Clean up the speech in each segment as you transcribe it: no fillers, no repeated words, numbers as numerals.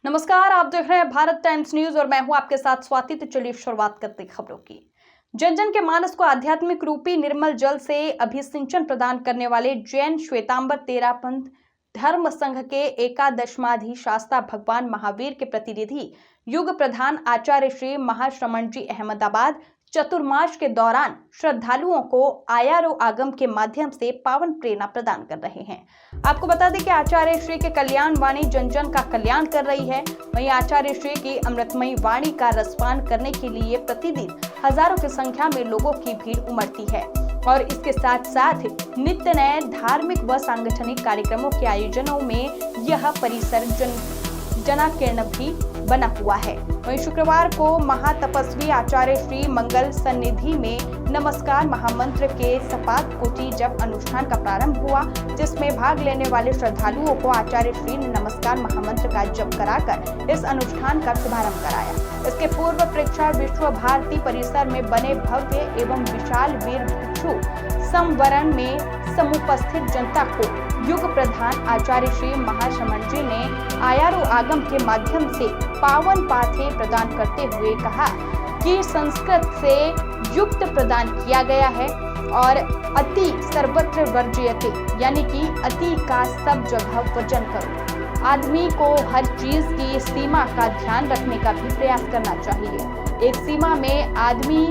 नमस्कार, आप देख रहे हैं भारत टाइम्स न्यूज और मैं हूं आपके साथ स्वाति। तो चलिए शुरुआत करते हैं खबरों की। जन जन के मानस को आध्यात्मिक रूपी निर्मल जल से अभिसिंचन प्रदान करने वाले जैन श्वेतांबर तेरापंथ धर्म संघ के एकादशमाधिशास्ता भगवान महावीर के प्रतिनिधि युग प्रधान आचार्य श्री महाश्रमण जी अहमदाबाद चतुर्मास के दौरान श्रद्धालुओं को आयारो आगम के माध्यम से पावन प्रेरणा प्रदान कर रहे हैं। आपको बता दें कि आचार्य श्री के कल्याण वाणी जन जन का कल्याण कर रही है। वहीं आचार्य श्री की अमृतमयी वाणी का रसपान करने के लिए प्रतिदिन हजारों की संख्या में लोगों की भीड़ उमड़ती है और इसके साथ साथ नित्य नए धार्मिक व सांगठनिक कार्यक्रमों के आयोजनों में यह परिसर जनाकीर्ण भी बना हुआ है। वहीं शुक्रवार को महातपस्वी आचार्य श्री मंगल सन्निधि में नमस्कार महामंत्र के सपात कोटि जप अनुष्ठान का प्रारंभ हुआ, जिसमें भाग लेने वाले श्रद्धालुओं को आचार्य श्री ने नमस्कार महामंत्र का जप कराकर इस अनुष्ठान का शुभारंभ कराया। इसके पूर्व प्रेक्षा विश्व भारती परिसर में बने भव्य एवं विशाल वीर भिक्षु संवरण में समुपस्थित जनता को युग प्रधान आचार्य श्री महाश्रमण जी ने आयारो आगम के माध्यम से पावन पाथे प्रदान करते हुए कहा कि संस्कृत से युक्त प्रदान किया गया है और अति सर्वत्र वर्जयते, यानी कि अति का सब जगह वर्जन करो। आदमी को हर चीज की सीमा का ध्यान रखने का भी प्रयास करना चाहिए। एक सीमा में आदमी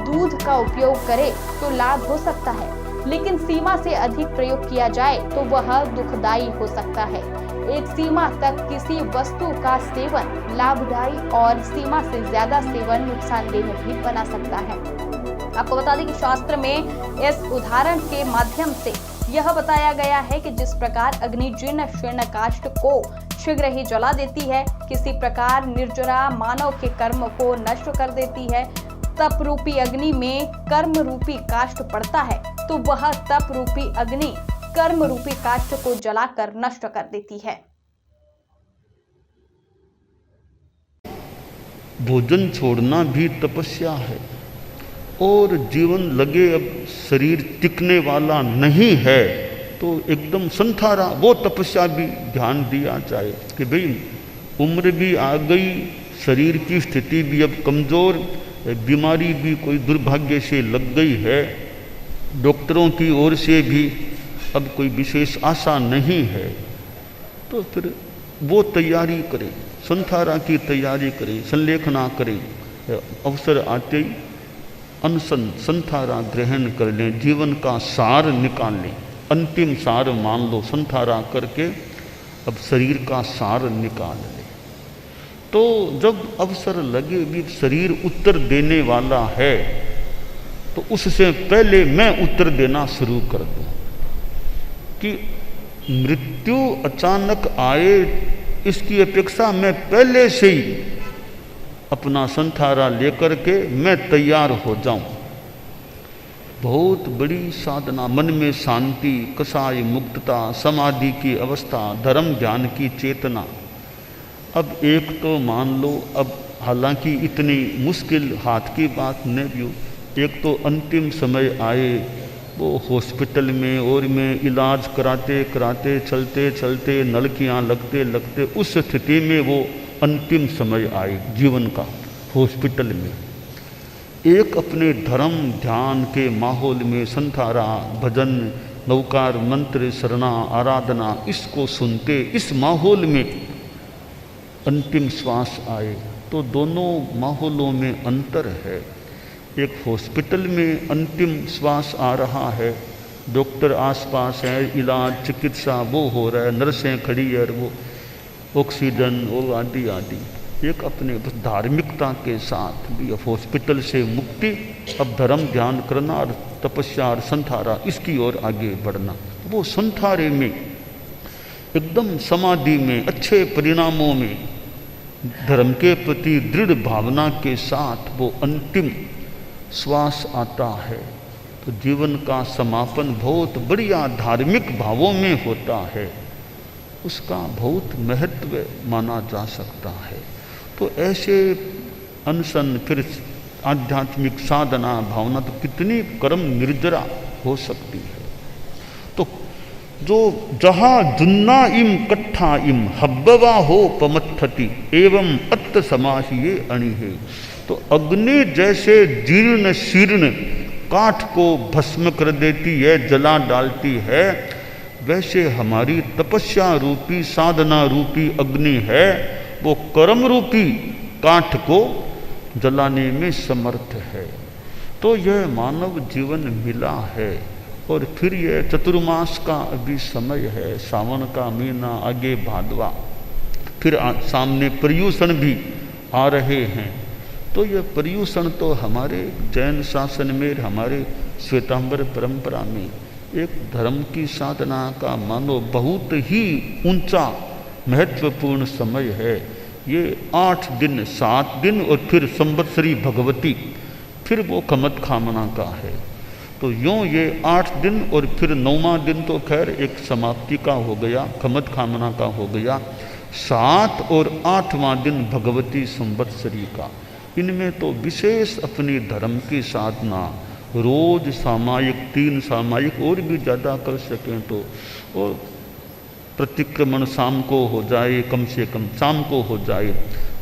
दूध का उपयोग करे तो लाभ हो सकता है, लेकिन सीमा से अधिक प्रयोग किया जाए तो वह दुखदायी हो सकता है। एक सीमा तक किसी वस्तु का सेवन लाभदायी और सीमा से ज्यादा सेवन नुकसानदेह भी बना सकता है। आपको बता दें कि शास्त्र में इस उदाहरण के माध्यम से यह बताया गया है कि जिस प्रकार अग्नि जीर्ण शीर्ण काष्ठ को शीघ्र ही जला देती है, किसी प्रकार निर्जरा मानव के कर्म को नष्ट कर देती है। तप रूपी अग्नि में कर्म रूपी काष्ठ पड़ता है तो वह तप रूपी अग्नि कर्म रूपी काष्ठ को जलाकर नष्ट कर देती है। भोजन छोड़ना भी तपस्या है और जीवन लगे अब शरीर टिकने वाला नहीं है तो एकदम संथारा वो तपस्या भी ध्यान दिया जाए कि भाई उम्र भी आ गई, शरीर की स्थिति भी अब कमजोर, बीमारी भी कोई दुर्भाग्य से लग गई है, डॉक्टरों की ओर से भी अब कोई विशेष आशा नहीं है, तो फिर वो तैयारी करें, संथारा की तैयारी करें, संलेखना करें, अवसर आते ही अनशन संथारा ग्रहण कर लें, जीवन का सार निकाल लें, अंतिम सार मान लो, संथारा करके अब शरीर का सार निकाल लें। तो जब अवसर लगे भी शरीर उत्तर देने वाला है तो उससे पहले मैं उत्तर देना शुरू कर दूं कि मृत्यु अचानक आए इसकी अपेक्षा मैं पहले से ही अपना संथारा लेकर के मैं तैयार हो जाऊं। बहुत बड़ी साधना, मन में शांति, कसाय मुक्तता, समाधि की अवस्था, धर्म ज्ञान की चेतना। अब एक तो मान लो, अब हालांकि इतनी मुश्किल हाथ की बात नहीं भी, एक तो अंतिम समय आए वो हॉस्पिटल में और में इलाज कराते कराते चलते चलते नलकियाँ लगते लगते उस स्थिति में वो अंतिम समय आए जीवन का हॉस्पिटल में, एक अपने धर्म ध्यान के माहौल में संथारा भजन नवकार मंत्र शरणा आराधना इसको सुनते इस माहौल में अंतिम श्वास आए तो दोनों माहौलों में अंतर है। एक हॉस्पिटल में अंतिम श्वास आ रहा है, डॉक्टर आसपास है, इलाज चिकित्सा वो हो रहा है, नर्सें खड़ी है, वो ऑक्सीजन वो आदि आदि। एक अपने धार्मिकता के साथ भी हॉस्पिटल से मुक्ति, अब धर्म ध्यान करना और तपस्या और संथारा इसकी ओर आगे बढ़ना। वो संथारे में एकदम समाधि में अच्छे परिणामों में धर्म के प्रति दृढ़ भावना के साथ वो अंतिम श्वास आता है तो जीवन का समापन बहुत बढ़िया धार्मिक भावों में होता है, उसका बहुत महत्व माना जा सकता है। तो ऐसे अनशन फिर आध्यात्मिक साधना भावना तो कितनी कर्म निर्जरा हो सकती है। तो जो जहाँ जुन्ना इम कट्ठा इम हब्बवा हो पमत्थति एवं अत्त समाहिये अणिहे। तो अग्नि जैसे जीर्ण शीर्ण काठ को भस्म कर देती है, जला डालती है, वैसे हमारी तपस्या रूपी साधना रूपी अग्नि है, वो कर्म रूपी काठ को जलाने में समर्थ है। तो यह मानव जीवन मिला है। और फिर यह चतुर्मास का अभी समय है, सावन का महीना, आगे भादवा, फिर सामने पर्यूषण भी आ रहे हैं। तो यह पर्यूषण तो हमारे जैन शासन में, हमारे श्वेतांबर परंपरा में एक धर्म की साधना का मानो बहुत ही ऊंचा महत्वपूर्ण समय है। ये 8 दिन 7 दिन और फिर संवत्सरी भगवती, फिर वो खमतखामना का है। तो यूँ ये 8 दिन और फिर 9वां दिन तो खैर एक समाप्ति का हो गया, खमतखामना का हो गया। 7 और 8वां दिन भगवती संवत्सरी का, इनमें तो विशेष अपनी धर्म की साधना रोज सामायिक 3 सामायिक और भी ज़्यादा कर सकें तो, और प्रतिक्रमण शाम को हो जाए, कम से कम शाम को हो जाए,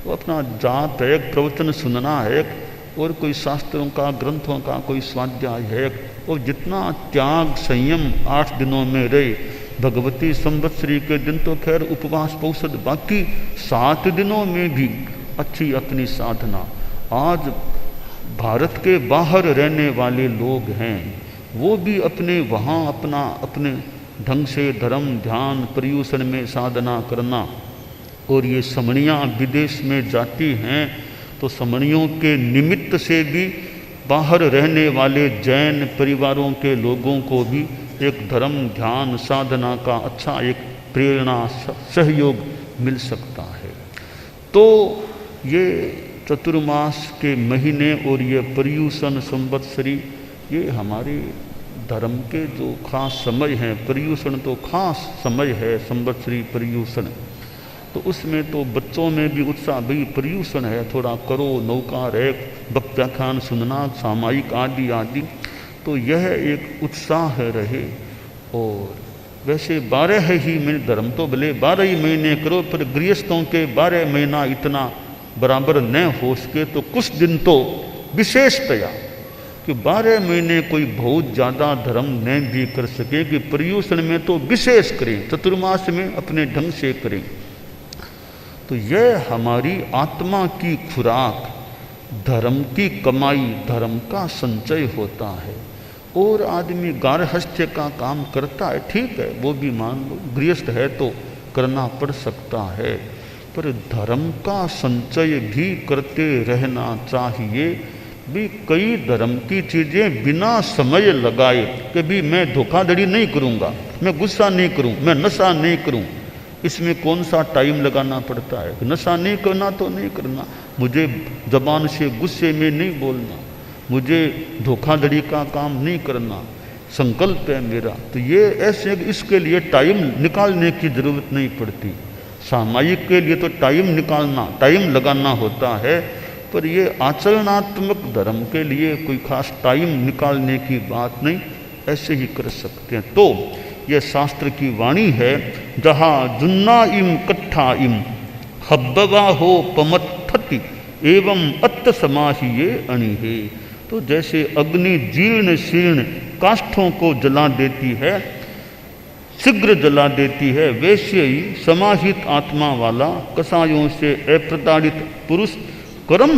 वो अपना जाप है, प्रवचन सुनना है, और कोई शास्त्रों का ग्रंथों का कोई स्वाध्याय है, और जितना त्याग संयम 8 दिनों में रहे। भगवती संवत्सरी के दिन तो खैर उपवास पौषध, बाकी 7 दिनों में भी अच्छी अपनी साधना। आज भारत के बाहर रहने वाले लोग हैं, वो भी अपने वहाँ अपने ढंग से धर्म ध्यान पर्यूषण में साधना करना। और ये समणियाँ विदेश में जाती हैं, तो समणियों के निमित्त से भी बाहर रहने वाले जैन परिवारों के लोगों को भी एक धर्म ध्यान साधना का अच्छा एक प्रेरणा सहयोग मिल सकता है। तो ये चतुर्मास के महीने और ये पर्यूषण संवत्सरी, ये हमारे धर्म के जो खास समय हैं। पर्यूषण तो खास समय है, संवत्सरी पर्यूषण, तो उसमें तो बच्चों में भी उत्साह, भाई पर्यूषण है, थोड़ा करो, नौका रैक, व्याख्यान सुनना, सामायिक आदि आदि, तो यह एक उत्साह रहे। और वैसे 12 ही महीने धर्म तो भले 12 ही महीने करो, पर गृहस्थों के 12 महीना इतना बराबर न हो सके तो कुछ दिन तो विशेषतया, कि 12 महीने कोई बहुत ज़्यादा धर्म न भी कर सके, कि पर्यूषण में तो विशेष करें, चतुर्मास में अपने ढंग से करें। तो यह हमारी आत्मा की खुराक, धर्म की कमाई, धर्म का संचय होता है। और आदमी गारहस्थ्य का काम करता है, ठीक है, वो भी मान लो गृहस्थ है तो करना पड़ सकता है, पर धर्म का संचय भी करते रहना चाहिए। भी कई धर्म की चीज़ें बिना समय लगाए कि भी मैं धोखाधड़ी नहीं करूँगा, मैं गुस्सा नहीं करूँ, मैं नशा नहीं करूँ, इसमें कौन सा टाइम लगाना पड़ता है। नशा नहीं करना तो नहीं करना, मुझे जबान से गुस्से में नहीं बोलना, मुझे धोखाधड़ी का काम नहीं करना, संकल्प है मेरा। तो ये ऐसे, इसके लिए टाइम निकालने की ज़रूरत नहीं पड़ती। सामायिक के लिए तो टाइम निकालना, टाइम लगाना होता है, पर ये आचरणात्मक धर्म के लिए कोई खास टाइम निकालने की बात नहीं, ऐसे ही कर सकते हैं। तो यह शास्त्र की वाणी है, जहाँ जुन्ना इम कट्ठा इम हब्बवा हो पमत्थति एवं अत्त समाहिये अणिहे। तो जैसे अग्नि जीर्ण शीर्ण काष्ठों को जला देती है, शीघ्र जला देती है, वैसे ही समाहित आत्मा वाला कसायों से अप्रताड़ित पुरुष कर्म